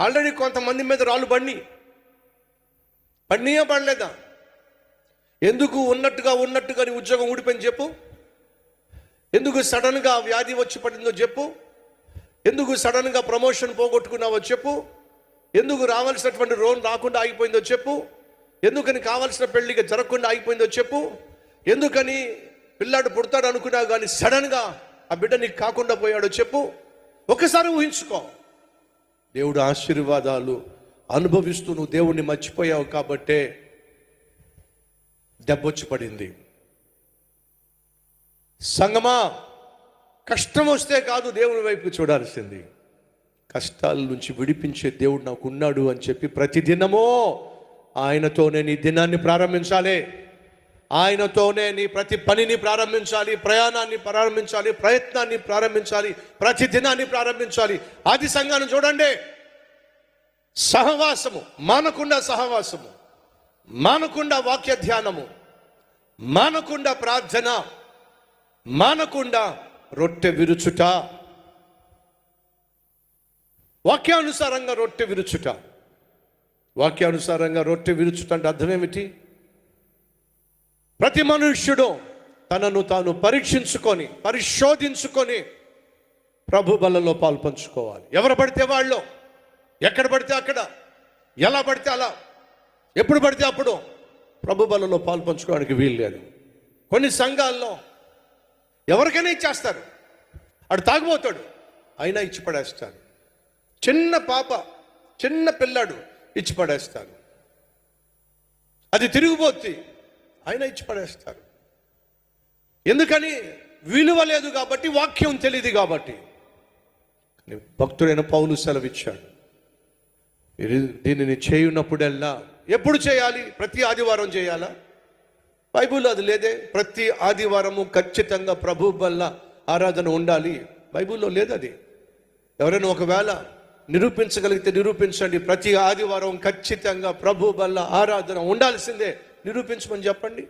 Already కొంతమంది మీద రాళ్ళు పడినాయా పడలేదా? ఎందుకు ఉన్నట్టుగా నీ ఉద్యోగం ఊడిపోయింది చెప్పు. ఎందుకు సడన్గా వ్యాధి వచ్చి పడిందో చెప్పు. ఎందుకు సడన్గా ప్రమోషన్ పోగొట్టుకున్నావో చెప్పు. ఎందుకు రావాల్సినటువంటి లోన్ రాకుండా ఆగిపోయిందో చెప్పు. ఎందుకని కావాల్సిన పెళ్లిగా జరగకుండా ఆగిపోయిందో చెప్పు. ఎందుకని పిల్లాడు పుడతాడు అనుకున్నావు కానీ సడన్గా ఆ బిడ్డ నీకు కాకుండా పోయాడో చెప్పు. ఒకసారి ఊహించుకో. దేవుడు ఆశీర్వాదాలు అనుభవిస్తూ నువ్వు దేవుణ్ణి మర్చిపోయావు కాబట్టే దెబ్బొచ్చి పడింది. సంగమా, కష్టం వస్తే కాదు దేవుని వైపు చూడాల్సింది, కష్టాల నుంచి విడిపించే దేవుడు నాకు ఉన్నాడు అని చెప్పి ప్రతిదినమో ఆయనతోనే నీ దినాన్ని ప్రారంభించాలి. ఆయనతోనే నీ ప్రతి పనిని ప్రారంభించాలి, ప్రయాణాన్ని ప్రారంభించాలి, ప్రయత్నాన్ని ప్రారంభించాలి, ప్రతి దినాన్ని ప్రారంభించాలి. ఆది సంఘాన్ని చూడండి, సహవాసము మానకుండా, సహవాసము మానకుండా, వాక్య ధ్యానము మానకుండా, ప్రార్థన మానకుండా, రొట్టె విరుచుట, వాక్యానుసారంగా రొట్టె విరుచుట. వాక్యానుసారంగా రొట్టె విరుచుట అంటే అర్థం ఏమిటి? ప్రతి మనుష్యుడు తనను తాను పరీక్షించుకొని పరిశోధించుకొని ప్రభు బలలో పాల్పంచుకోవాలి. ఎవరు పడితే వాళ్ళు, ఎక్కడ పడితే అక్కడ, ఎలా పడితే అలా, ఎప్పుడు పడితే అప్పుడు ప్రభు బలలో పాల్పంచుకోవడానికి వీలు లేదు. కొన్ని సంఘాల్లో ఎవరికైనా ఇచ్చేస్తారు. అడు తాగిపోతాడు అయినా ఇచ్చి పడేస్తారు. చిన్న పాప, చిన్న పిల్లాడు ఇచ్చి పడేస్తారు. అది తిరిగిపోతే అయినా ఇచ్చి పడేస్తారు. ఎందుకని? విలువ లేదు కాబట్టి, వాక్యం తెలియదు కాబట్టి. భక్తుడైన పౌలు సెలవిచ్చాడు, దీనిని చేయునప్పుడల్లా. ఎప్పుడు చేయాలి? ప్రతి ఆదివారం చేయాలా? బైబిల్లో అది లేదే. ప్రతి ఆదివారము ఖచ్చితంగా ప్రభు వల్ల ఆరాధన ఉండాలి, బైబిల్లో లేదు అది. ఎవరైనా ఒకవేళ నిరూపించగలిగితే నిరూపించండి. ప్రతి ఆదివారం ఖచ్చితంగా ప్రభు వల్ల ఆరాధన ఉండాల్సిందే, నిరూపించమని చెప్పండి.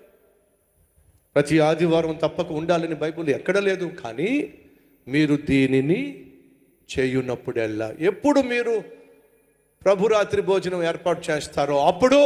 ప్రతి ఆదివారం తప్పక ఉండాలని బైబిల్ ఎక్కడ లేదు. కానీ మీరు దీనిని చేయునప్పుడల్లా, ఎప్పుడు మీరు ప్రభురాత్రి భోజనం ఏర్పాటు చేస్తారో అప్పుడు